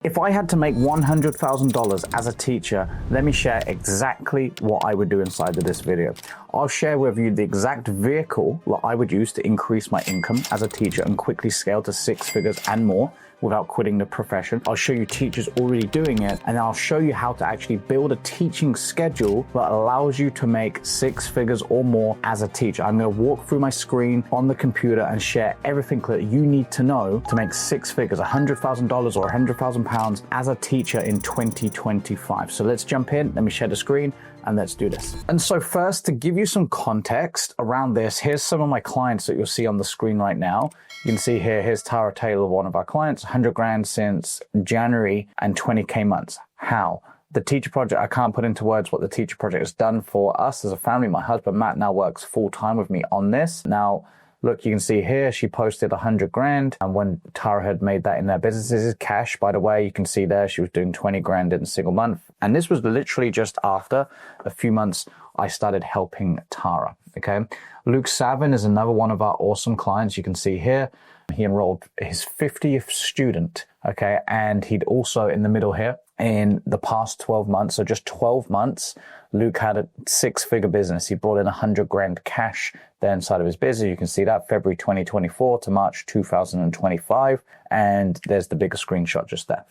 If I had to make $100,000 as a teacher, let me share exactly what I would do inside of this video. I'll share with you the exact vehicle that I would use to increase my income as a teacher and quickly scale to 6 figures and more without quitting the profession. I'll show you teachers already doing it, and I'll show you how to actually build a teaching schedule that allows you to make 6 figures or more as a teacher. I'm going to walk through my screen on the computer and share everything that you need to know to make 6 figures, $100,000 or £100,000 as a teacher in 2025. So let's jump in, let me share the screen, and let's do this. And so first, to give you some context around this, here's some of my clients that you'll see on the screen right now. You can see here, here's Tara Taylor, one of our clients, 100 grand since January and 20K months. How? The teacher project, I can't put into words what the teacher project has done for us as a family. My husband, Matt, now works full time with me on this. Now, look, you can see here, she posted 100 grand. And when Tara had made that in their business, this is cash, by the way. You can see there, she was doing 20 grand in a single month. And this was literally just after a few months I started helping Tara, okay? Luke Savin is another one of our awesome clients. You can see here, he enrolled his 50th student, okay? And he'd also, in the middle here, in the past 12 months, so just 12 months, Luke had a 6-figure business. He brought in 100 grand cash there inside of his business. You can see that February 2024 to March 2025. And there's the bigger screenshot just there.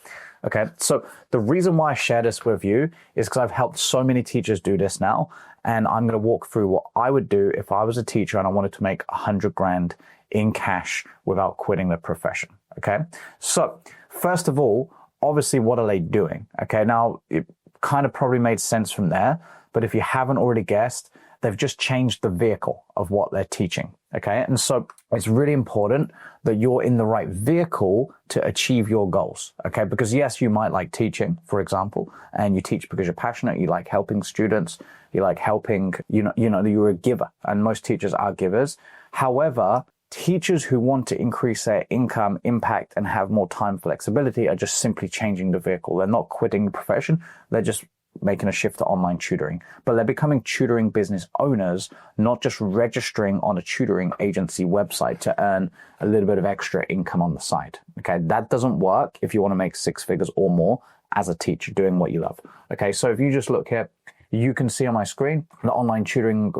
Okay, so the reason why I share this with you is because I've helped so many teachers do this now. And I'm going to walk through what I would do if I was a teacher and I wanted to make 100 grand in cash without quitting the profession. Okay, so first of all, obviously, what are they doing? Okay, now it kind of probably made sense from there, but if you haven't already guessed, they've just changed the vehicle of what they're teaching. Okay, and so it's really important that you're in the right vehicle to achieve your goals. Okay, because yes, you might like teaching, for example, and you teach because you're passionate, you like helping students, you like helping, you're a giver, and most teachers are givers. However, teachers who want to increase their income, impact, and have more time flexibility are just simply changing the vehicle. They're not quitting the profession. They're just making a shift to online tutoring, but they're becoming tutoring business owners, not just registering on a tutoring agency website to earn a little bit of extra income on the side. Okay, that doesn't work if you want to make 6 figures or more as a teacher doing what you love. Okay, so if you just look here, you can see on my screen the online tutoring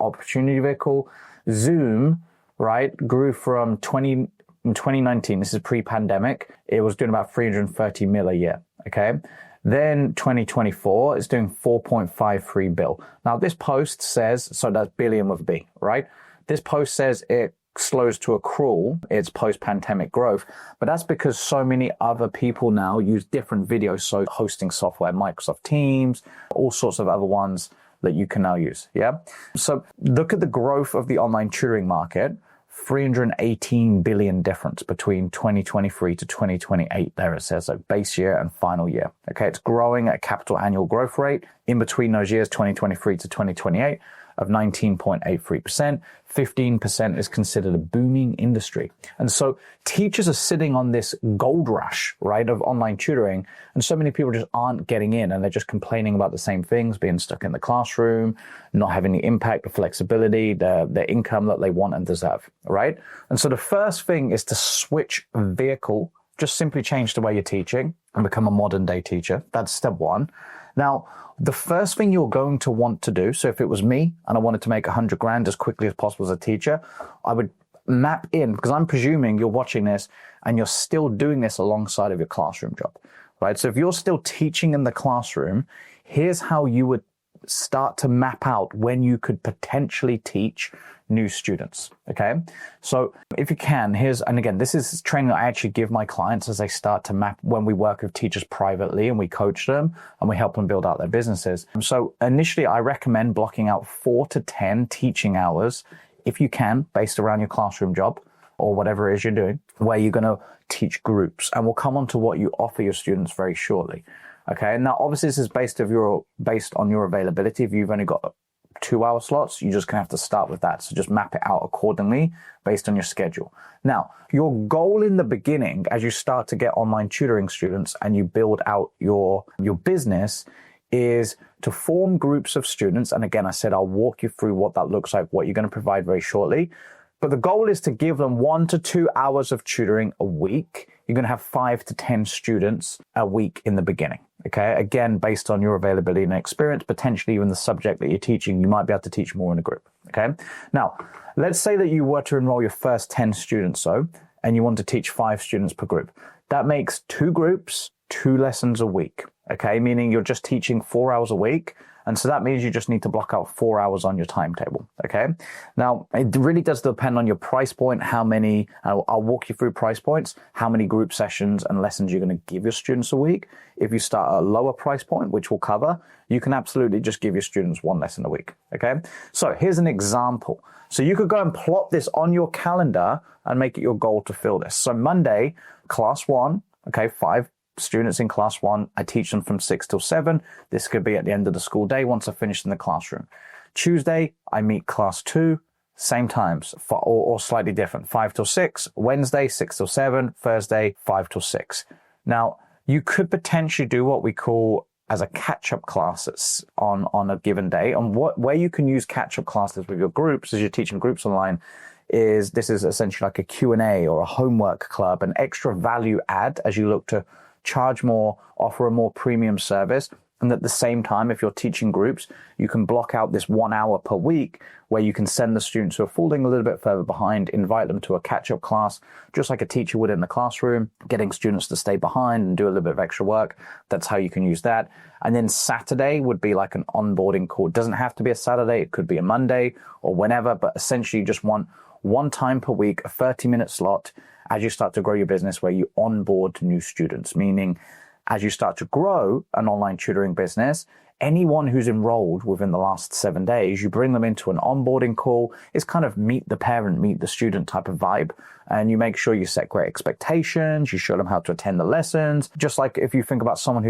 opportunity vehicle. Zoom, right, grew from in 2019, this is pre-pandemic, it was doing about 330 mil a year, okay? Then 2024, it's doing 4.53 bill. Now this post says, so that's billion with B, right? This post says it slows to a crawl, it's post-pandemic growth, but that's because so many other people now use different video hosting software, Microsoft Teams, all sorts of other ones that you can now use, yeah? So look at the growth of the online tutoring market. 318 billion difference between 2023 to 2028. There it says, so base year and final year. Okay, it's growing at a capital annual growth rate in between those years, 2023 to 2028, of 19.83%. 15% is considered a booming industry. And so teachers are sitting on this gold rush, right, of online tutoring. And so many people just aren't getting in, and they're just complaining about the same things, being stuck in the classroom, not having the impact, the flexibility, the income that they want and deserve, right? And so the first thing is to switch vehicle, just simply change the way you're teaching and become a modern day teacher. That's step one. Now, the first thing you're going to want to do, so if it was me and I wanted to make 100 grand as quickly as possible as a teacher, I would map in, because I'm presuming you're watching this and you're still doing this alongside of your classroom job, right? So if you're still teaching in the classroom, here's how you would start to map out when you could potentially teach new students, okay? So if you can, and again, this is training I actually give my clients as they start to map when we work with teachers privately and we coach them and we help them build out their businesses. So initially, I recommend blocking out 4 to 10 teaching hours, if you can, based around your classroom job or whatever it is you're doing, where you're going to teach groups. And we'll come on to what you offer your students very shortly. Okay, now obviously this is based on your availability. If you've only got 2-hour slots, you're just gonna have to start with that. So just map it out accordingly based on your schedule. Now, your goal in the beginning, as you start to get online tutoring students and you build out your business, is to form groups of students. And again, I said I'll walk you through what that looks like, what you're going to provide very shortly. But the goal is to give them 1 to 2 hours of tutoring a week. you're going to have 5 to 10 students a week in the beginning. Okay. Again, based on your availability and experience, potentially even the subject that you're teaching, you might be able to teach more in a group. Okay. Now, let's say that you were to enroll your first 10 students, and you want to teach 5 students per group. That makes 2 groups, 2 lessons a week. Okay. Meaning you're just teaching 4 hours a week. And so that means you just need to block out 4 hours on your timetable. Okay. Now, it really does depend on your price point, how many, I'll walk you through price points, how many group sessions and lessons you're going to give your students a week. If you start at a lower price point, which we'll cover, you can absolutely just give your students 1 lesson a week. Okay. So here's an example. So you could go and plot this on your calendar and make it your goal to fill this. So Monday, class 1, okay, 5 students in class 1, I teach them from 6 till 7. This could be at the end of the school day once I finish in the classroom. Tuesday, I meet class 2, same times, or slightly different, 5 till 6. Wednesday, 6 till 7. Thursday, 5 till 6. Now, you could potentially do what we call as a catch-up classes on a given day. And where you can use catch-up classes with your groups, as you're teaching groups online, this is essentially like a Q&A or a homework club, an extra value add as you look to charge more, offer a more premium service. And at the same time, if you're teaching groups, you can block out this 1 hour per week where you can send the students who are falling a little bit further behind, invite them to a catch-up class, just like a teacher would in the classroom, getting students to stay behind and do a little bit of extra work. That's how you can use that. And then Saturday would be like an onboarding call. It doesn't have to be a Saturday. It could be a Monday or whenever, but essentially you just want 1 time per week, a 30-minute slot as you start to grow your business where you onboard new students, meaning as you start to grow an online tutoring business, anyone who's enrolled within the last 7 days, you bring them into an onboarding call. It's kind of meet the parent, meet the student type of vibe. And you make sure you set great expectations. You show them how to attend the lessons. Just like if you think about someone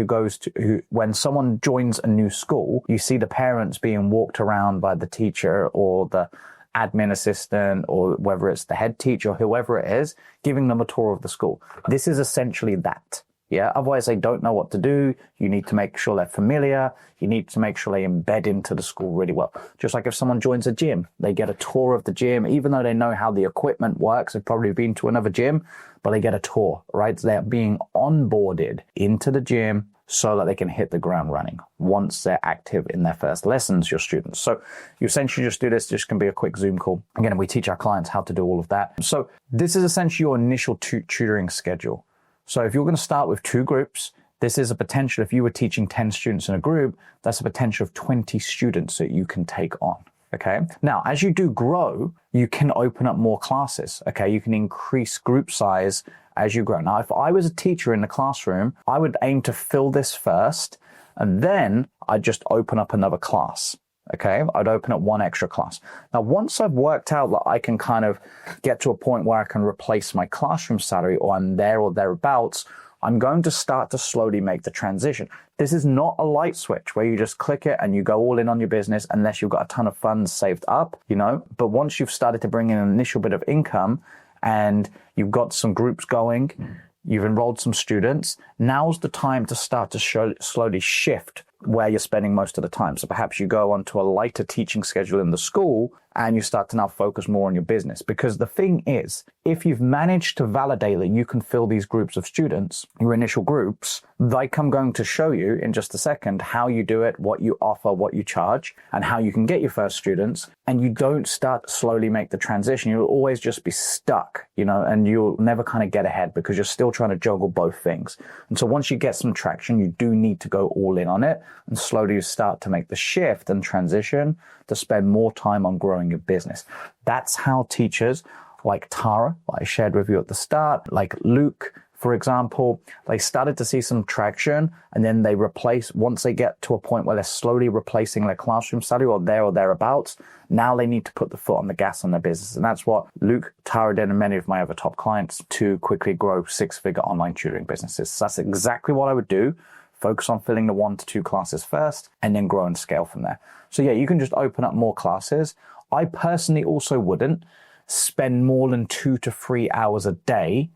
when someone joins a new school, you see the parents being walked around by the teacher or the admin assistant, or whether it's the head teacher or whoever it is, giving them a tour of the school. This is essentially that. Yeah. Otherwise they don't know what to do. You need to make sure they're familiar. You need to make sure they embed into the school really well. Just like if someone joins a gym, they get a tour of the gym, even though they know how the equipment works. They've probably been to another gym, but they get a tour, right? So they're being onboarded into the gym so that they can hit the ground running once they're active in their first lessons, your students. So you essentially just do this. This can be a quick Zoom call. Again, we teach our clients how to do all of that. So this is essentially your initial tutoring schedule. So if you're going to start with 2 groups, this is a potential, if you were teaching 10 students in a group, that's a potential of 20 students that you can take on. Okay. Now, as you do grow, you can open up more classes. Okay. You can increase group size as you grow. Now, if I was a teacher in the classroom, I would aim to fill this first, and then I'd just open up another class. Okay. I'd open up 1 extra class. Now, once I've worked out that I can kind of get to a point where I can replace my classroom salary, or I'm there or thereabouts, I'm going to start to slowly make the transition. This is not a light switch where you just click it and you go all in on your business unless you've got a ton of funds saved up, but once you've started to bring in an initial bit of income and you've got some groups going, you've enrolled some students, now's the time to start to slowly shift where you're spending most of the time. So perhaps you go onto a lighter teaching schedule in the school and you start to now focus more on your business. Because the thing is, if you've managed to validate that you can fill these groups of students, your initial groups, like I'm going to show you in just a second how you do it, what you offer, what you charge, and how you can get your first students. And you don't start to slowly make the transition. You'll always just be stuck, and you'll never kind of get ahead because you're still trying to juggle both things. And so once you get some traction, you do need to go all in on it and slowly start to make the shift and transition to spend more time on growing your business. That's how teachers like Tara, like I shared with you at the start, like Luke, for example, they started to see some traction, and then they once they get to a point where they're slowly replacing their classroom salary or there or thereabouts, now they need to put the foot on the gas on their business. And that's what Luke, Tara did, and many of my other top clients to quickly grow 6-figure online tutoring businesses. So that's exactly what I would do. Focus on filling the 1 to 2 classes first and then grow and scale from there. So yeah, you can just open up more classes. I personally also wouldn't spend more than 2 to 3 hours a day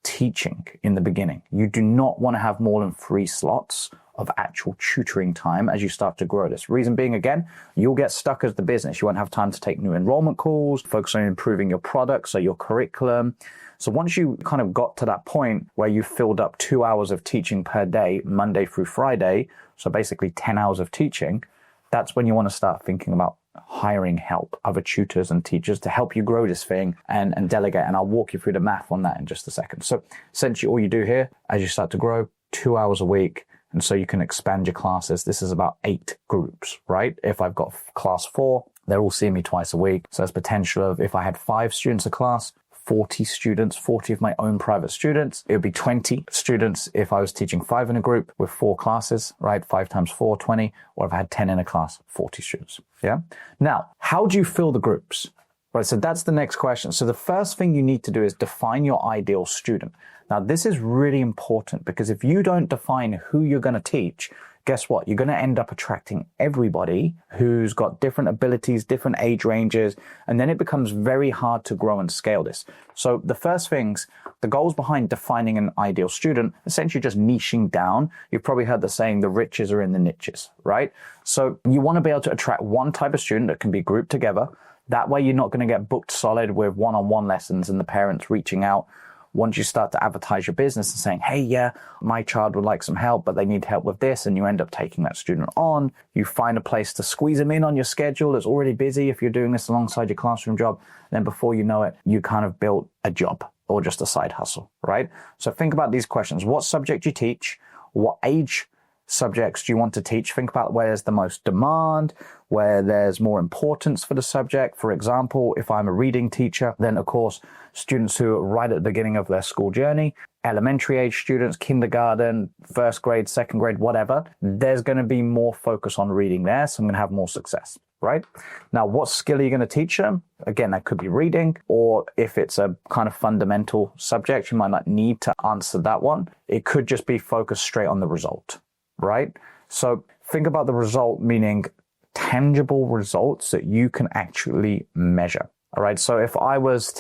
teaching in the beginning. You do not want to have more than 3 slots of actual tutoring time as you start to grow this. Reason being, again, you'll get stuck as the business. You won't have time to take new enrollment calls, focus on improving your product, so your curriculum. So once you kind of got to that point where you filled up 2 hours of teaching per day, Monday through Friday, so basically 10 hours of teaching, that's when you want to start thinking about hiring help, other tutors and teachers to help you grow this thing and delegate. And I'll walk you through the math on that in just a second. So essentially all you do here as you start to grow, 2 hours a week. And so you can expand your classes. This is about 8 groups, right? If I've got class 4, they're all seeing me twice a week. So there's potential of, if I had 5 students a class, 40 students, 40 of my own private students. It would be 20 students if I was teaching 5 in a group with 4 classes, right? 5 times 4, 20. Or if I had 10 in a class, 40 students. Yeah. Now, how do you fill the groups? Right. So that's the next question. So the first thing you need to do is define your ideal student. Now, this is really important because if you don't define who you're going to teach, guess what? You're going to end up attracting everybody who's got different abilities, different age ranges, and then it becomes very hard to grow and scale this. So the first things, the goals behind defining an ideal student, essentially just niching down. You've probably heard the saying, the riches are in the niches, right? So you want to be able to attract one type of student that can be grouped together. That way you're not going to get booked solid with one-on-one lessons and the parents reaching out once you start to advertise your business and saying, hey, yeah, my child would like some help, but they need help with this. And you end up taking that student on. You find a place to squeeze them in on your schedule that's already busy if you're doing this alongside your classroom job. Then before you know it, you kind of built a job or just a side hustle, right? So think about these questions. What subject you teach? What age subjects do you want to teach? Think about where there's the most demand, where there's more importance for the subject. For example, if I'm a reading teacher, then of course, students who are right at the beginning of their school journey, elementary age students, kindergarten, first grade, second grade, whatever, there's going to be more focus on reading there. So I'm going to have more success, right? Now, what skill are you going to teach them? Again, that could be reading, or if it's a kind of fundamental subject, you might not need to answer that one. It could just be focused straight on the result, right? So think about the result, meaning tangible results that you can actually measure. All right. So if I was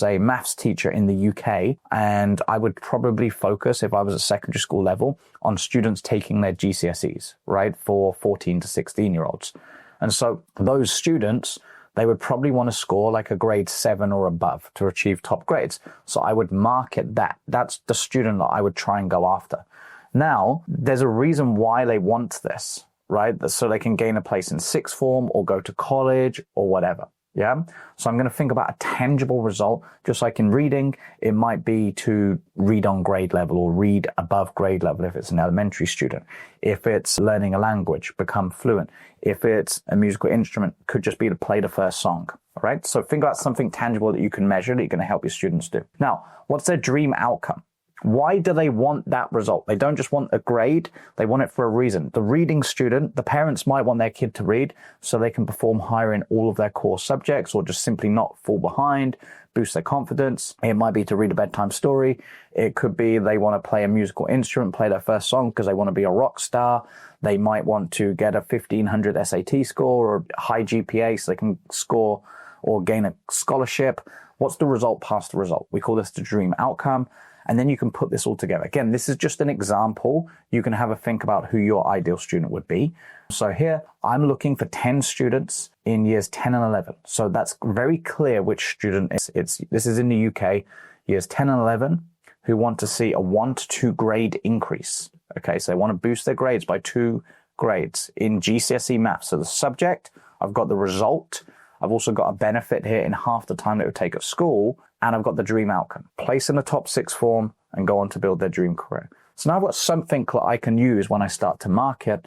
a maths teacher in the UK, and I would probably focus, if I was at secondary school level, on students taking their GCSEs, right, for 14 to 16-year-olds. And so those students, they would probably want to score like a grade 7 or above to achieve top grades. So I would market that. That's the student that I would try and go after. Now, there's a reason why they want this, right? So they can gain a place in sixth form or go to college or whatever. Yeah. So I'm going to think about a tangible result, just like in reading, it might be to read on grade level or read above grade level if it's an elementary student. If it's learning a language, become fluent. If it's a musical instrument, could just be to play the first song. All right. So think about something tangible that you can measure that you're going to help your students do. Now, what's their dream outcome? Why do they want that result? They don't just want a grade. They want it for a reason. The reading student, the parents might want their kid to read so they can perform higher in all of their core subjects or just simply not fall behind, boost their confidence. It might be to read a bedtime story. It could be they want to play a musical instrument, play their first song because they want to be a rock star. They might want to get a 1500 SAT score or a high GPA so they can score or gain a scholarship. What's the result past the result? We call this the dream outcome. And then you can put this all together. Again, this is just an example. You can have a think about who your ideal student would be. So here, I'm looking for 10 students in years 10 and 11. So that's very clear which student this is in the UK, years 10 and 11, who want to see a 1 to 2 grade increase. Okay, so they want to boost their grades by 2 grades in GCSE maths. So the subject, I've got the result. I've also got a benefit here in half the time that it would take at school. And I've got the dream outcome. Place in the top 6 form and go on to build their dream career. So now I've got something that I can use when I start to market.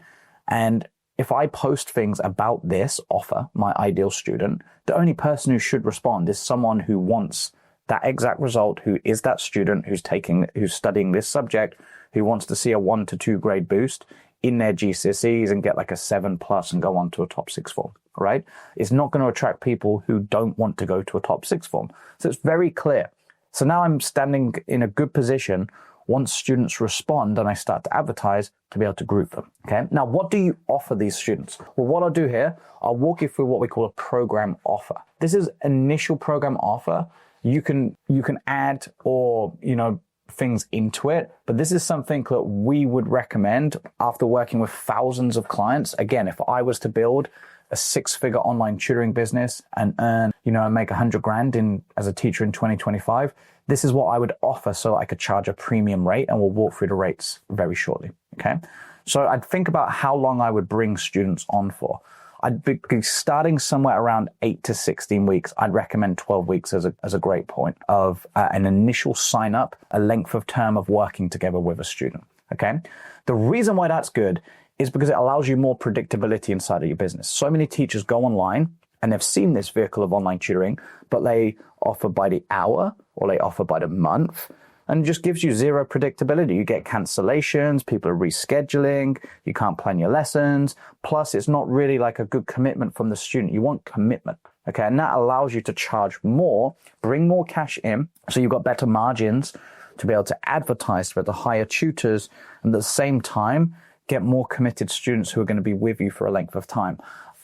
And if I post things about this offer, my ideal student, the only person who should respond is someone who wants that exact result, who is that student who's studying this subject, who wants to see a 1 to 2 grade boost in their GCSEs and get like a 7+ and go on to a top 6 form. Right? It's not going to attract people who don't want to go to a top 6 form. So it's very clear. So now I'm standing in a good position once students respond and I start to advertise to be able to group them. Okay. Now, what do you offer these students? Well, what I'll do here, I'll walk you through what we call a program offer. This is initial program offer. You can add or, things into it, but this is something that we would recommend after working with thousands of clients. Again, if I was to build a 6-figure online tutoring business and earn, and make 100 grand as a teacher in 2025, this is what I would offer so I could charge a premium rate, and we'll walk through the rates very shortly. Okay. So I'd think about how long I would bring students on for. I'd be starting somewhere around 8 to 16 weeks. I'd recommend 12 weeks as a great point of an initial sign up, a length of term of working together with a student. Okay. The reason why that's good is because it allows you more predictability inside of your business. So many teachers go online and they've seen this vehicle of online tutoring, but they offer by the hour or they offer by the month. And it just gives you zero predictability. You get cancellations, people are rescheduling, you can't plan your lessons. Plus, it's not really like a good commitment from the student. You want commitment, okay? And that allows you to charge more, bring more cash in, so you've got better margins to be able to advertise for the higher tutors, and at the same time, get more committed students who are going to be with you for a length of time.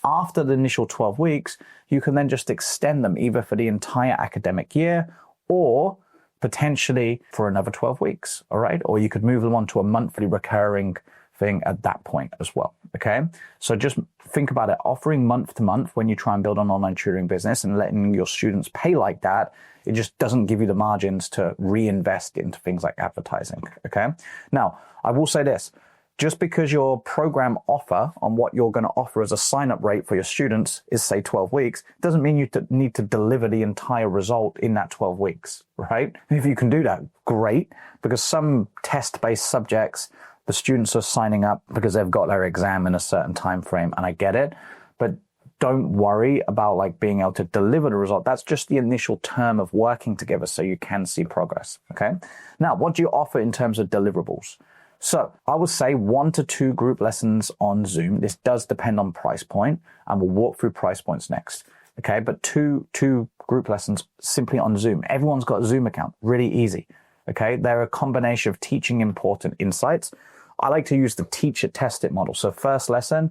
After the initial 12 weeks, you can then just extend them either for the entire academic year or potentially for another 12 weeks, all right? Or you could move them on to a monthly recurring thing at that point as well, okay? So just think about it, offering month to month when you try and build an online tutoring business and letting your students pay like that, it just doesn't give you the margins to reinvest into things like advertising, okay? Now, I will say this, just because your program offer on what you're going to offer as a sign-up rate for your students is, say, 12 weeks, doesn't mean you need to deliver the entire result in that 12 weeks, right? If you can do that, great, because some test-based subjects, the students are signing up because they've got their exam in a certain time frame, and I get it, but don't worry about like being able to deliver the result. That's just the initial term of working together so you can see progress, okay? Now, what do you offer in terms of deliverables? So I would say 1 to 2 group lessons on Zoom. This does depend on price point, and we'll walk through price points next. Okay, but two group lessons simply on Zoom. Everyone's got a Zoom account, really easy. Okay, they're a combination of teaching important insights. I like to use the teach it, test it model. So first lesson,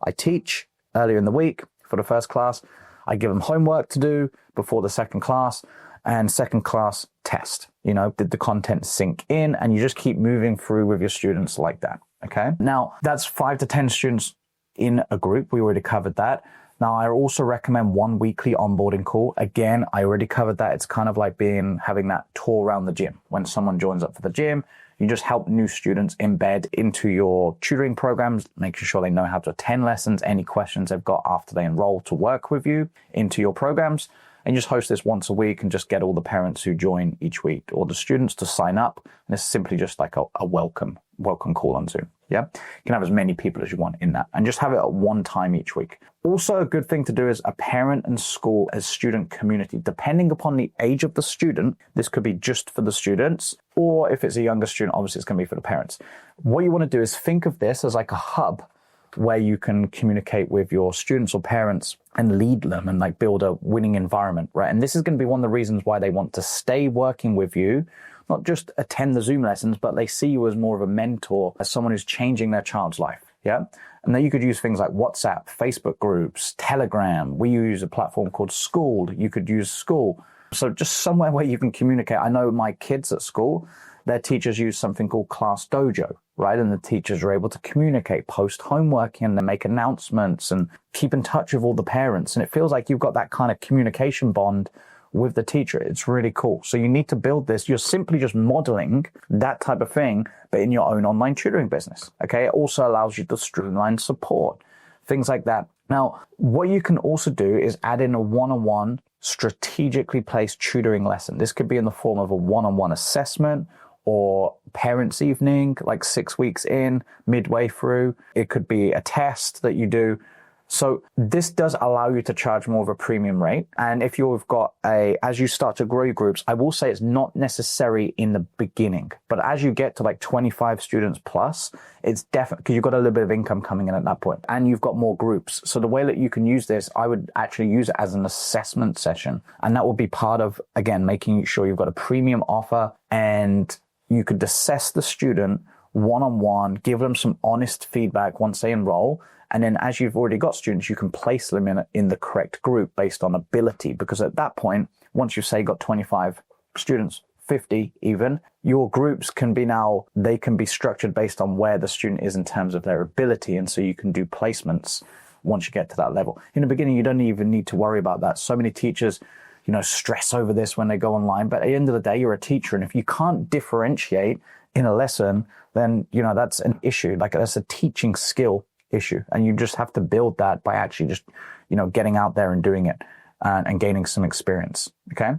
I teach earlier in the week for the first class. I give them homework to do before the second class, and second class test. Did the content sink in? And you just keep moving through with your students like that, okay? Now, that's 5 to 10 students in a group. We already covered that. Now, I also recommend 1 weekly onboarding call. Again, I already covered that. It's kind of like having that tour around the gym. When someone joins up for the gym, you just help new students embed into your tutoring programs, making sure they know how to attend lessons, any questions they've got after they enroll to work with you into your programs. And you just host this once a week and just get all the parents who join each week or the students to sign up. And it's simply just like a welcome call on Zoom. Yeah. You can have as many people as you want in that and just have it at one time each week. Also, a good thing to do is a parent and school as student community. Depending upon the age of the student, this could be just for the students, or if it's a younger student, obviously it's going to be for the parents. What you want to do is think of this as like a hub where you can communicate with your students or parents and lead them and like build a winning environment, right? And this is going to be one of the reasons why they want to stay working with you, not just attend the Zoom lessons, but they see you as more of a mentor, as someone who's changing their child's life, yeah? And then you could use things like WhatsApp, Facebook groups, Telegram. We use a platform called Schooled. You could use School. So just somewhere where you can communicate. I know my kids at school, their teachers use something called Class Dojo, right? And the teachers are able to communicate, post homework and then make announcements and keep in touch with all the parents. And it feels like you've got that kind of communication bond with the teacher. It's really cool. So you need to build this. You're simply just modeling that type of thing, but in your own online tutoring business. Okay. It also allows you to streamline support, things like that. Now, what you can also do is add in a one-on-one strategically placed tutoring lesson. This could be in the form of a one-on-one assessment or parents' evening, like 6 weeks in, midway through. It could be a test that you do. So this does allow you to charge more of a premium rate. And if you've got as you start to grow your groups, I will say it's not necessary in the beginning, but as you get to like 25 students plus, it's definitely, because you've got a little bit of income coming in at that point and you've got more groups. So the way that you can use this, I would actually use it as an assessment session. And that will be part of, again, making sure you've got a premium offer and you could assess the student one-on-one, give them some honest feedback once they enroll. And then as you've already got students, you can place them in the correct group based on ability. Because at that point, once you say you've got 25 students, 50 even, your groups can be they can be structured based on where the student is in terms of their ability. And so you can do placements once you get to that level. In the beginning, you don't even need to worry about that. So many teachers, stress over this when they go online. But at the end of the day, you're a teacher. And if you can't differentiate in a lesson, then, that's an issue. Like, that's a teaching skill issue. And you just have to build that by actually just, getting out there and doing it and gaining some experience. Okay.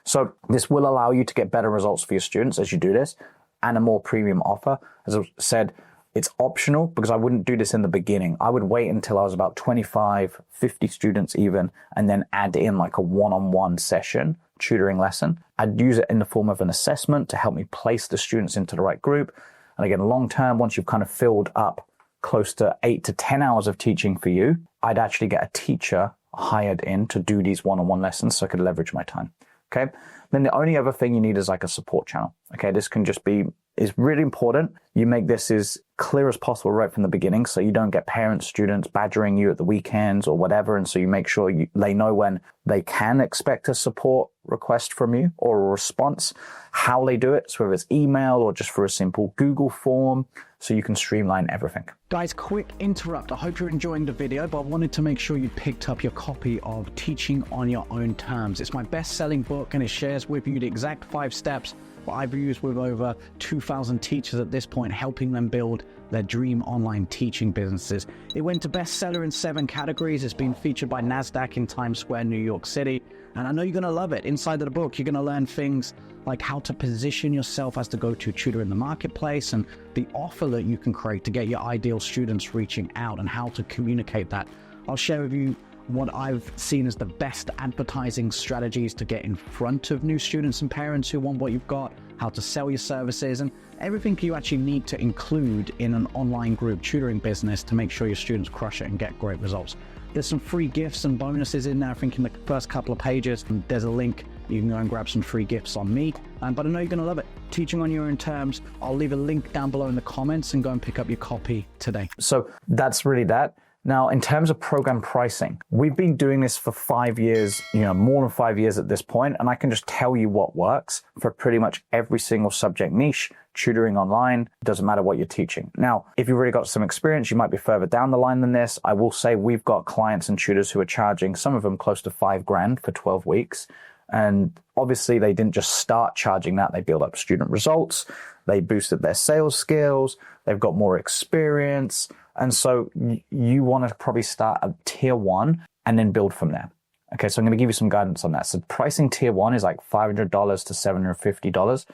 So this will allow you to get better results for your students as you do this, and a more premium offer. As I said, it's optional because I wouldn't do this in the beginning. I would wait until I was about 25, 50 students even, and then add in like a one-on-one session tutoring lesson. I'd use it in the form of an assessment to help me place the students into the right group. And again, long term, once you've kind of filled up close to 8 to 10 hours of teaching for you, I'd actually get a teacher hired in to do these one-on-one lessons so I could leverage my time. Okay. Then the only other thing you need is like a support channel. Okay. This can just be, is really important. You make this as clear as possible right from the beginning, so you don't get parents, students badgering you at the weekends or whatever. And so you make sure they know when they can expect a support request from you or a response, how they do it. So whether it's email or just for a simple Google form, so you can streamline everything. Guys, quick interrupt. I hope you're enjoying the video, but I wanted to make sure you picked up your copy of Teaching on Your Own Terms. It's my best-selling book, and it shares with you the exact 5 steps that I've used with over 2,000 teachers at this point, helping them build their dream online teaching businesses. It went to bestseller in 7 categories. It's been featured by NASDAQ in Times Square, New York City. And I know you're going to love it. Inside of the book, you're going to learn things like how to position yourself as the go-to tutor in the marketplace, and the offer that you can create to get your ideal students reaching out, and how to communicate that. I'll share with you what I've seen as the best advertising strategies to get in front of new students and parents who want what you've got, how to sell your services, and everything you actually need to include in an online group tutoring business to make sure your students crush it and get great results. There's some free gifts and bonuses in there. I think in the first couple of pages, there's a link. You can go and grab some free gifts on me. But I know you're going to love it. Teaching on Your Own Terms. I'll leave a link down below in the comments, and go and pick up your copy today. So that's really that. Now, in terms of program pricing, we've been doing this for 5 years, more than 5 years at this point, and I can just tell you what works for pretty much every single subject niche, tutoring online, doesn't matter what you're teaching. Now, if you've already got some experience, you might be further down the line than this. I will say we've got clients and tutors who are charging, some of them close to $5,000 for 12 weeks. And obviously they didn't just start charging that. They built up student results. They boosted their sales skills. They've got more experience. And so you want to probably start at tier 1 and then build from there. Okay, so I'm going to give you some guidance on that. So pricing tier 1 is like $500 to $750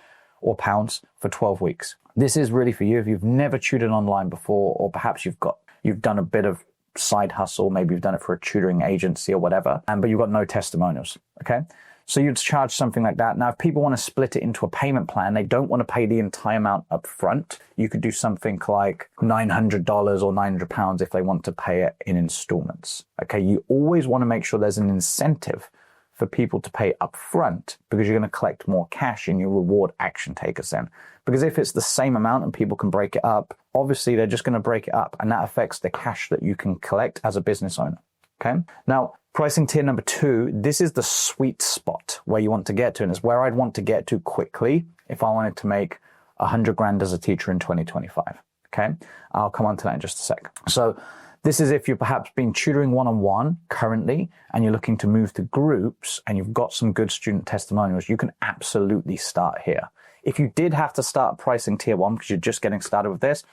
or pounds for 12 weeks. This is really for you if you've never tutored online before, or perhaps you've done a bit of side hustle. Maybe you've done it for a tutoring agency or whatever, but you've got no testimonials. Okay. So you'd charge something like that. Now, if people want to split it into a payment plan, they don't want to pay the entire amount up front. You could do something like $900 or £900 if they want to pay it in installments. Okay. You always want to make sure there's an incentive for people to pay up front, because you're going to collect more cash and you reward action takers then. Because if it's the same amount and people can break it up, obviously they're just going to break it up, and that affects the cash that you can collect as a business owner. Okay. Now, pricing tier number 2, this is the sweet spot where you want to get to, and it's where I'd want to get to quickly if I wanted to make $100,000 as a teacher in 2025. Okay. I'll come on to that in just a sec. So this is if you've perhaps been tutoring one-on-one currently and you're looking to move to groups and you've got some good student testimonials, you can absolutely start here. If you did have to start pricing tier 1 because you're just getting started with this,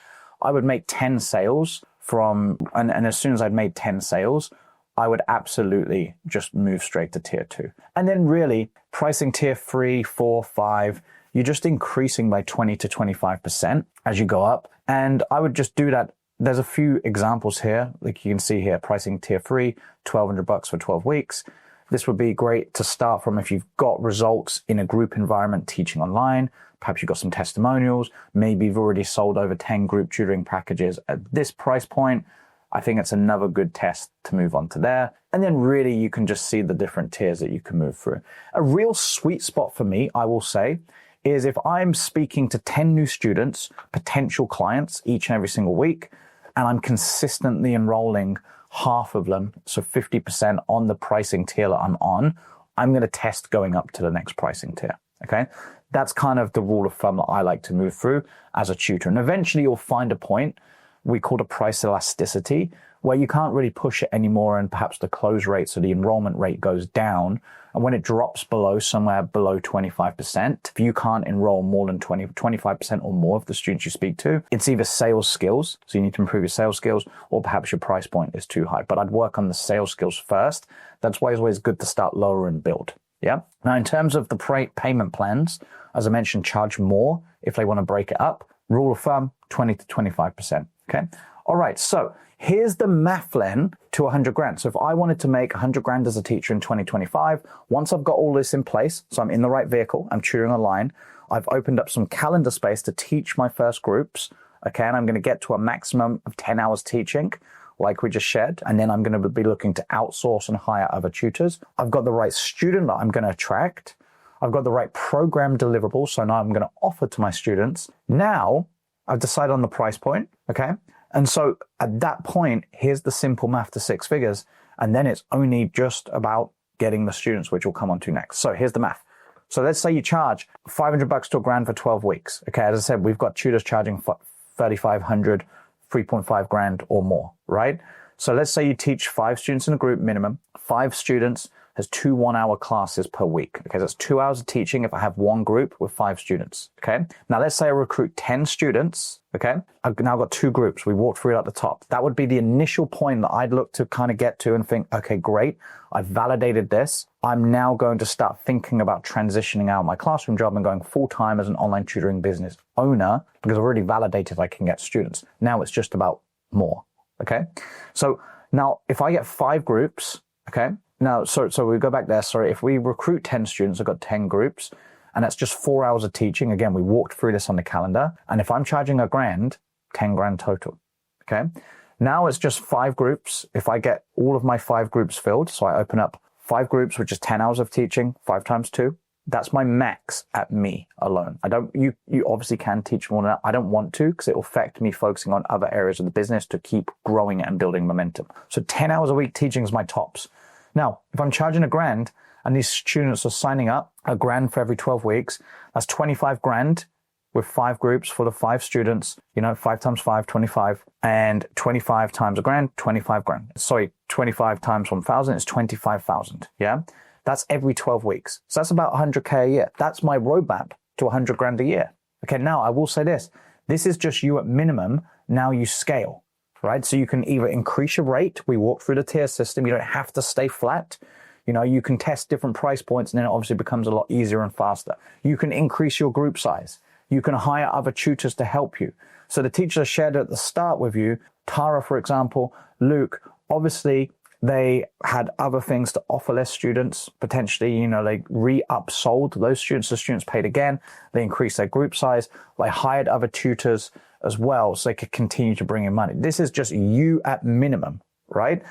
I would make 10 sales and as soon as I'd made 10 sales, I would absolutely just move straight to tier 2. And then really pricing tier 3, 4, 5, you're just increasing by 20 to 25% as you go up. And I would just do that. There's a few examples here, like you can see here, pricing tier 3, $1,200 for 12 weeks. This would be great to start from if you've got results in a group environment teaching online. Perhaps you've got some testimonials. Maybe you've already sold over 10 group tutoring packages at this price point. I think it's another good test to move on to there. And then really you can just see the different tiers that you can move through. A real sweet spot for me, I will say, is if I'm speaking to 10 new students, potential clients each and every single week, and I'm consistently enrolling half of them, so 50% on the pricing tier that I'm on, I'm going to test going up to the next pricing tier. Okay. That's kind of the rule of thumb that I like to move through as a tutor. And eventually you'll find a point we call it price elasticity, where you can't really push it anymore and perhaps the close rate, so the enrollment rate goes down. And when it drops somewhere below 25%, if you can't enroll more than 25% or more of the students you speak to, it's either sales skills, so you need to improve your sales skills, or perhaps your price point is too high. But I'd work on the sales skills first. That's why it's always good to start lower and build. Yeah. Now, in terms of the payment plans, as I mentioned, charge more if they want to break it up. Rule of thumb, 20 to 25%. Okay. All right. So here's the math then to 100 grand. So if I wanted to make 100 grand as a teacher in 2025, once I've got all this in place, so I'm in the right vehicle, I'm tutoring online, I've opened up some calendar space to teach my first groups. Okay. And I'm going to get to a maximum of 10 hours teaching, like we just shared. And then I'm going to be looking to outsource and hire other tutors. I've got the right student that I'm going to attract. I've got the right program deliverables. So now I'm going to offer to my students. Now I've decided on the price point. Okay. And so at that point, here's the simple math to six figures. And then it's only just about getting the students, which we'll come on to next. So here's the math. So let's say you charge $500 to $1,000 for 12 weeks. Okay. As I said, we've got tutors charging $3,500, 3.5 grand or more, right? So let's say you teach 5 students in a group minimum. 5 students has 2 1-hour classes per week. Okay, that's 2 hours of teaching if I have one group with 5 students. Okay, now let's say I recruit 10 students. Okay, I've now got 2 groups. We walked through it at the top. That would be the initial point that I'd look to kind of get to and think, okay, great, I've validated this. I'm now going to start thinking about transitioning out my classroom job and going full-time as an online tutoring business owner, because I've already validated I can get students. Now it's just about more. Okay, so now if I get 5 groups, okay, now, so we go back there. Sorry, if we recruit 10 students, I've got 10 groups, and that's just 4 hours of teaching. Again, we walked through this on the calendar. And if I'm charging $1,000, 10 grand total. Okay. Now it's just 5 groups. If I get all of my 5 groups filled, so I open up 5 groups, which is 10 hours of teaching, 5 times 2. That's my max at me alone. You obviously can teach more than that. I don't want to, because it will affect me focusing on other areas of the business to keep growing it and building momentum. So 10 hours a week teaching is my tops. Now, if I'm charging $1,000 and these students are signing up $1,000 for every 12 weeks, that's 25 grand with 5 groups for the 5 students, 5 times 5, 25, and 25 times $1,000, 25 grand. Sorry, 25 times 1,000 is 25,000. Yeah. That's every 12 weeks. So that's about 100K a year. That's my roadmap to 100 grand a year. Okay. Now I will say this is just you at minimum. Now you scale. Right? So you can either increase your rate. We walk through the tier system. You don't have to stay flat. You can test different price points, and then it obviously becomes a lot easier and faster. You can increase your group size. You can hire other tutors to help you. So the teachers I shared at the start with you, Tara, for example, Luke, obviously they had other things to offer their students. Potentially, they re-upsold those students. The students paid again. They increased their group size. They hired other tutors as well, so they could continue to bring in money. This is just you at minimum, right?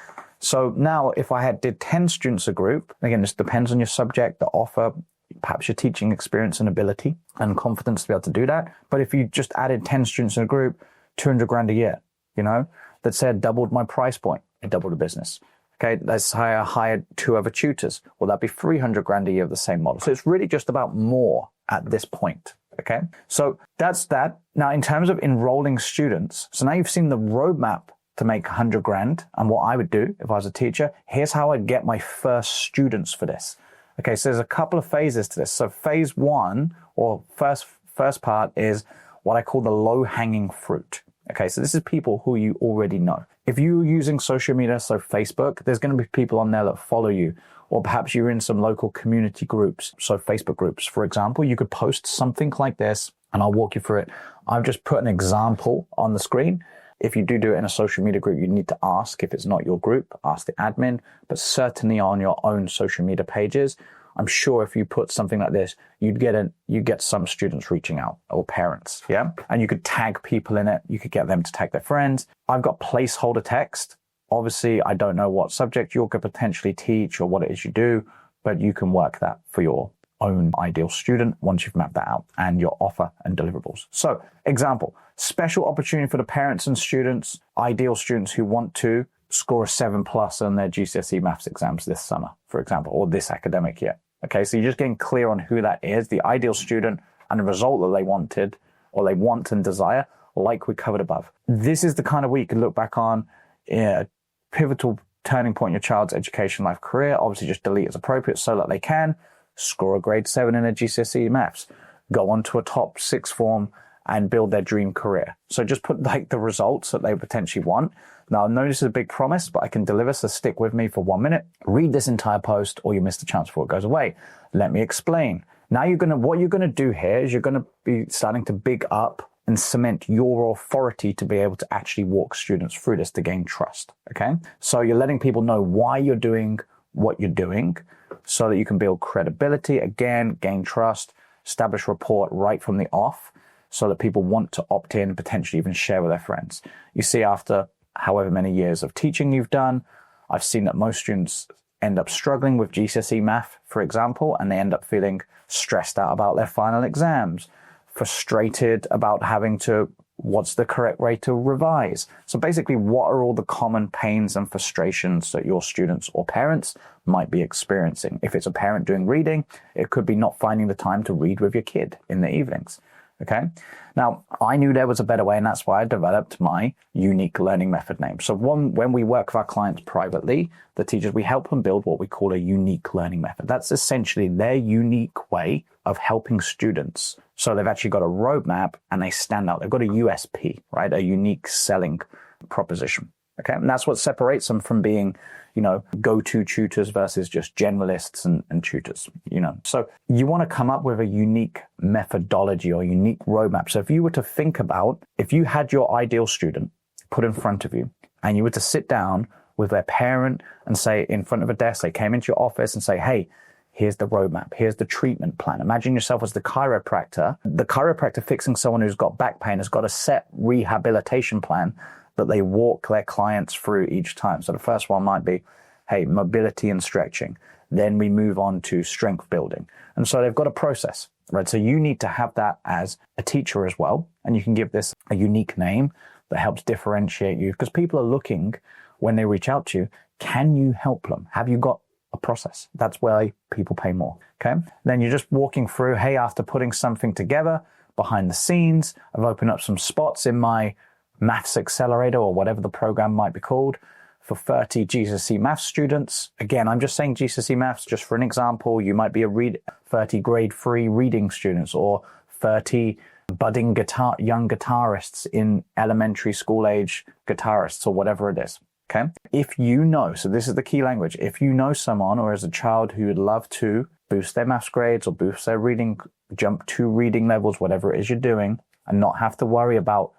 So now if I did 10 students a group, again, this depends on your subject, the offer, perhaps your teaching experience and ability and confidence to be able to do that. But if you just added 10 students in a group, 200 grand a year, that said doubled my price point, it doubled the business. Okay, let's say I hired 2 other tutors. Well, that'd be 300 grand a year of the same model. So it's really just about more at this point. Okay, so that's that. Now, in terms of enrolling students, so now you've seen the roadmap to make 100 grand and what I would do if I was a teacher. Here's how I'd get my first students for this. Okay, so there's a couple of phases to this. So phase 1 or first part is what I call the low-hanging fruit. Okay, so this is people who you already know. If you're using social media, so Facebook, there's going to be people on there that follow you. Or perhaps you're in some local community groups. So Facebook groups, for example, you could post something like this and I'll walk you through it. I've just put an example on the screen. If you do it in a social media group, you need to ask if it's not your group, ask the admin, but certainly on your own social media pages. I'm sure if you put something like this, you get some students reaching out or parents. Yeah. And you could tag people in it. You could get them to tag their friends. I've got placeholder text. Obviously, I don't know what subject you could potentially teach or what it is you do, but you can work that for your own ideal student once you've mapped that out and your offer and deliverables. So, example, special opportunity for the parents and students, ideal students who want to score a 7+ on their GCSE maths exams this summer, for example, or this academic year. Okay, so you're just getting clear on who that is, the ideal student and the result that they wanted or they want and desire, like we covered above. This is the kind of week you can look back on pivotal turning point in your child's education, life, career. Obviously, just delete as appropriate so that they can score a grade 7 in a GCSE maths, go on to a top 6 form and build their dream career. So just put like the results that they potentially want. Now, I know this is a big promise, but I can deliver, so stick with me for 1 minute. Read this entire post or you miss the chance before it goes away. Let me explain. Now what you're gonna do here is you're gonna be starting to big up and cement your authority to be able to actually walk students through this to gain trust, okay? So you're letting people know why you're doing what you're doing so that you can build credibility, again, gain trust, establish rapport right from the off so that people want to opt in, potentially even share with their friends. You see, after however many years of teaching you've done, I've seen that most students end up struggling with GCSE math, for example, and they end up feeling stressed out about their final exams, frustrated about having to, what's the correct way to revise? So basically, what are all the common pains and frustrations that your students or parents might be experiencing? If it's a parent doing reading, it could be not finding the time to read with your kid in the evenings. Okay. Now, I knew there was a better way, and that's why I developed my unique learning method name. So when we work with our clients privately, the teachers, we help them build what we call a unique learning method. That's essentially their unique way of helping students. So they've actually got a roadmap and they stand out. They've got a USP, right? A unique selling proposition. Okay. And that's what separates them from being, go-to tutors versus just generalists and tutors, So you want to come up with a unique methodology or unique roadmap. So if you were to think about, if you had your ideal student put in front of you and you were to sit down with their parent and say in front of a desk, they came into your office and say, hey, here's the roadmap. Here's the treatment plan. Imagine yourself as the chiropractor. The chiropractor fixing someone who's got back pain has got a set rehabilitation plan that they walk their clients through each time. So the first one might be, hey, mobility and stretching. Then we move on to strength building. And so they've got a process, right? So you need to have that as a teacher as well. And you can give this a unique name that helps differentiate you, because people are looking when they reach out to you, can you help them? Have you got a process? That's where people pay more, okay? Then you're just walking through, hey, after putting something together behind the scenes, I've opened up some spots in my Maths Accelerator or whatever the program might be called for 30 GCSE maths students. Again, I'm just saying GCSE maths just for an example. You might be 30 grade 3 reading students or 30 budding young guitarists in elementary school age guitarists or whatever it is. Okay. If you know, so this is the key language. If you know someone or as a child who would love to boost their maths grades or boost their reading, jump 2 reading levels, whatever it is you're doing, and not have to worry about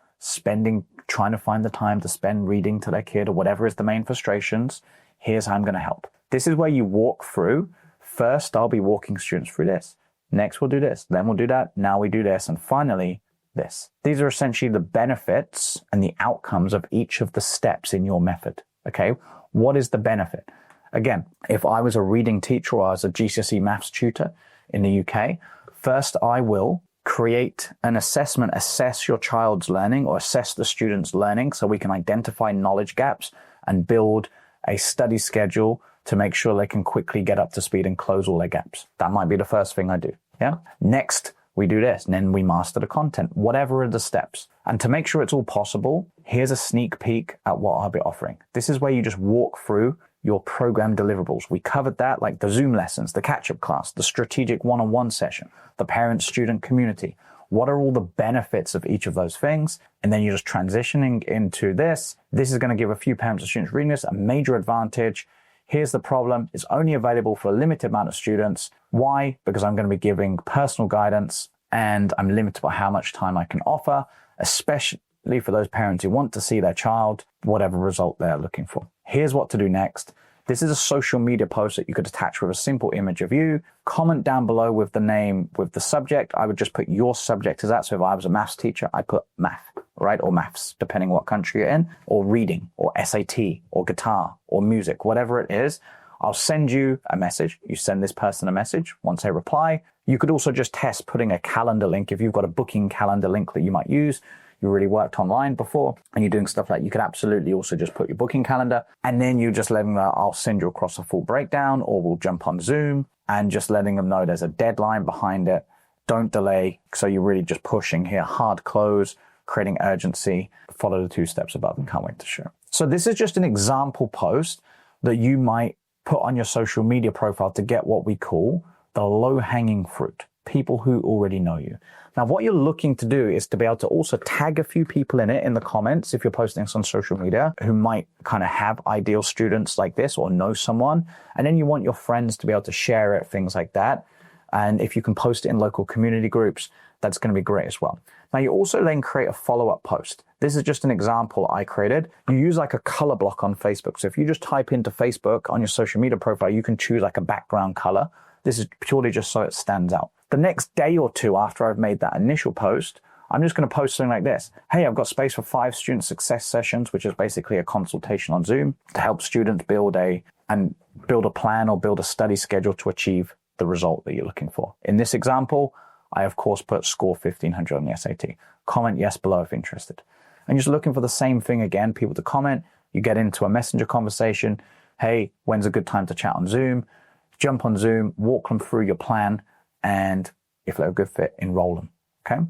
trying to find the time to spend reading to their kid or whatever is the main frustrations, here's how I'm going to help. This is where you walk through. First, I'll be walking students through this. Next, we'll do this. Then we'll do that. Now we do this. And finally, this. These are essentially the benefits and the outcomes of each of the steps in your method. Okay. What is the benefit? Again, if I was a reading teacher or I was a GCSE maths tutor in the UK, first I will create an assessment, assess your child's learning or assess the student's learning so we can identify knowledge gaps and build a study schedule to make sure they can quickly get up to speed and close all their gaps. That might be the first thing I do. Yeah. Next, we do this, and then we master the content, whatever are the steps. And to make sure it's all possible, here's a sneak peek at what I'll be offering. This is where you just walk through your program deliverables. We covered that, like the Zoom lessons, the catch-up class, the strategic one-on-one session, the parent-student community. What are all the benefits of each of those things? And then you're just transitioning into this. This is going to give a few parents and students reading this a major advantage. Here's the problem. It's only available for a limited amount of students. Why? Because I'm going to be giving personal guidance and I'm limited by how much time I can offer, especially for those parents who want to see their child, whatever result they're looking for. Here's what to do next. This is a social media post that you could attach with a simple image of you. Comment down below with the name, with the subject. I would just put your subject as that. So if I was a maths teacher, I put math, right? Or maths, depending what country you're in, or reading, or SAT, or guitar, or music, whatever it is. I'll send you a message. You send this person a message. Once they reply, you could also just test putting a calendar link. If you've got a booking calendar link that you might use, you already worked online before and you're doing stuff like, you could absolutely also just put your booking calendar and then you just let them know, I'll send you across a full breakdown, or we'll jump on Zoom, and just letting them know there's a deadline behind it. Don't delay. So you're really just pushing here, hard close, creating urgency, follow the 2 steps above, and can't wait to share. So this is just an example post that you might put on your social media profile to get what we call the low-hanging fruit, people who already know you. Now, what you're looking to do is to be able to also tag a few people in it in the comments if you're posting this on social media who might kind of have ideal students like this or know someone. And then you want your friends to be able to share it, things like that. And if you can post it in local community groups, that's going to be great as well. Now, you also then create a follow-up post. This is just an example I created. You use like a color block on Facebook. So if you just type into Facebook on your social media profile, you can choose like a background color. This is purely just so it stands out. The next day or two after I've made that initial post, I'm just going to post something like this. Hey, I've got space for 5 student success sessions, which is basically a consultation on Zoom to help students build a plan or build a study schedule to achieve the result that you're looking for. In this example, I of course put score 1500 on the SAT. Comment yes below if interested. And just looking for the same thing again, people to comment. You get into a messenger conversation. Hey, when's a good time to chat on Zoom? Jump on Zoom, walk them through your plan, and if they're a good fit, enroll them, okay?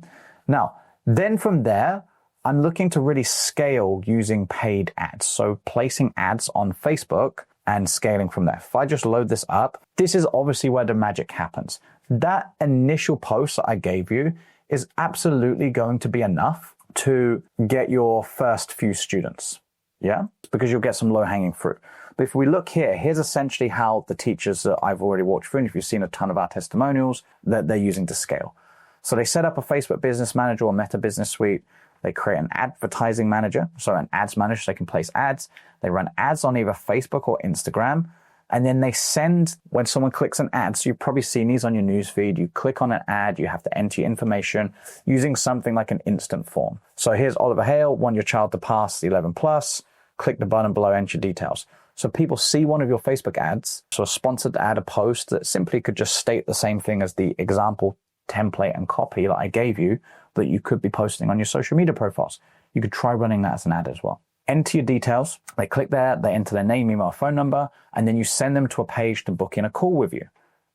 Now, then from there, I'm looking to really scale using paid ads. So placing ads on Facebook and scaling from there. If I just load this up, this is obviously where the magic happens. That initial post that I gave you is absolutely going to be enough to get your first few students, yeah? Because you'll get some low-hanging fruit. But if we look here, here's essentially how the teachers that I've already walked through, and if you've seen a ton of our testimonials, that they're using to scale. So they set up a Facebook Business Manager or Meta Business Suite. They create an advertising manager, so an ads manager so they can place ads. They run ads on either Facebook or Instagram. And then they send, when someone clicks an ad, so you've probably seen these on your newsfeed, you click on an ad, you have to enter your information using something like an instant form. So here's Oliver Hale, want your child to pass the 11 plus, click the button below, enter your details. So people see one of your Facebook ads, so a sponsored ad, a post that simply could just state the same thing as the example template and copy that I gave you that you could be posting on your social media profiles. You could try running that as an ad as well. Enter your details. They click there, they enter their name, email, phone number, and then you send them to a page to book in a call with you.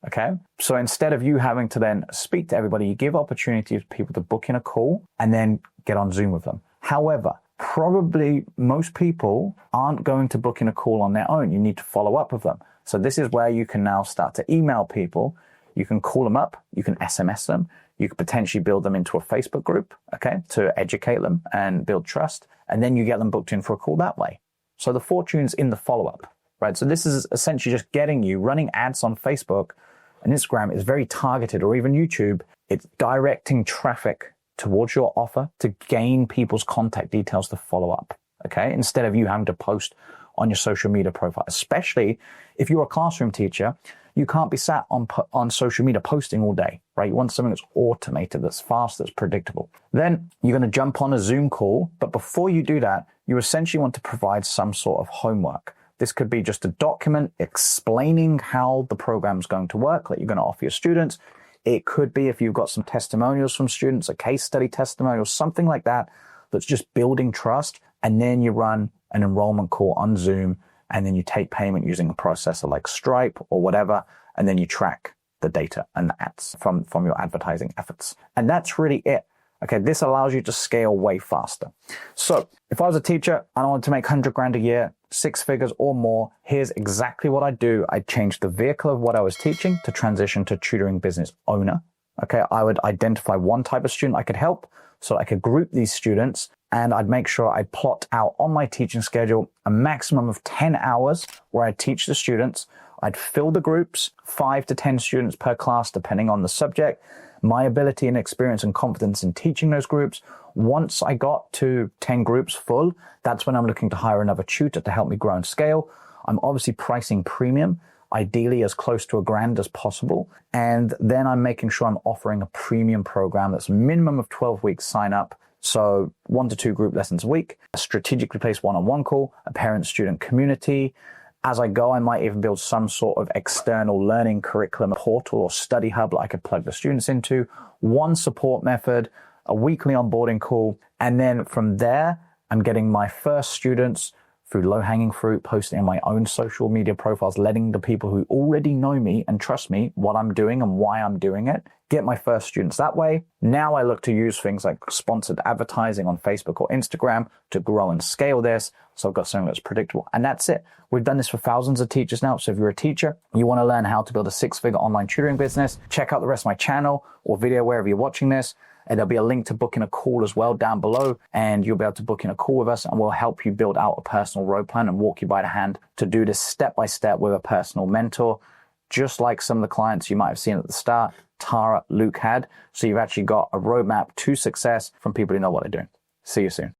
Okay? So instead of you having to then speak to everybody, you give opportunity for people to book in a call and then get on Zoom with them. However, probably most people aren't going to book in a call on their own. You need to follow up with them. So this is where you can now start to email people. You can call them up. You can SMS them. You could potentially build them into a Facebook group, okay, to educate them and build trust. And then you get them booked in for a call that way. So the fortune's in the follow-up, right? So this is essentially just getting you running ads on Facebook and Instagram is very targeted, or even YouTube. It's directing traffic towards your offer to gain people's contact details to follow up, okay? Instead of you having to post on your social media profile, especially if you're a classroom teacher, you can't be sat on social media posting all day, right? You want something that's automated, that's fast, that's predictable. Then you're going to jump on a Zoom call, but before you do that, you essentially want to provide some sort of homework. This could be just a document explaining how the program's going to work, that you're going to offer your students. It could be, if you've got some testimonials from students, a case study testimonial, something like that, that's just building trust. And then you run an enrollment call on Zoom, and then you take payment using a processor like Stripe or whatever, and then you track the data and the ads from your advertising efforts. And that's really it. Okay, this allows you to scale way faster. So if I was a teacher and I wanted to make 100 grand a year, 6 figures or more, here's exactly what I'd do. I'd change the vehicle of what I was teaching to transition to tutoring business owner. Okay, I would identify one type of student I could help so I could group these students, and I'd make sure I'd plot out on my teaching schedule a maximum of 10 hours where I'd teach the students. I'd fill the groups, 5 to 10 students per class, depending on the subject. My ability and experience and confidence in teaching those groups. Once I got to 10 groups full, that's when I'm looking to hire another tutor to help me grow and scale. I'm obviously pricing premium, ideally as close to $1,000 as possible. And then I'm making sure I'm offering a premium program that's a minimum of 12 weeks sign up. So 1 to 2 group lessons a week, a strategically placed one-on-one call, a parent-student community. As I go, I might even build some sort of external learning curriculum portal or study hub that I could plug the students into, one support method, a weekly onboarding call. And then from there, I'm getting my first students through low-hanging fruit, posting on my own social media profiles, letting the people who already know me and trust me what I'm doing and why I'm doing it, get my first students that way. Now I look to use things like sponsored advertising on Facebook or Instagram to grow and scale this. So I've got something that's predictable, and that's it. We've done this for thousands of teachers now. So if you're a teacher, you want to learn how to build a 6-figure online tutoring business, check out the rest of my channel or video wherever you're watching this. And there'll be a link to book in a call as well down below, and you'll be able to book in a call with us, and we'll help you build out a personal road plan and walk you by the hand to do this step by step with a personal mentor, just like some of the clients you might have seen at the start, Tara, Luke had. So you've actually got a roadmap to success from people who know what they're doing. See you soon.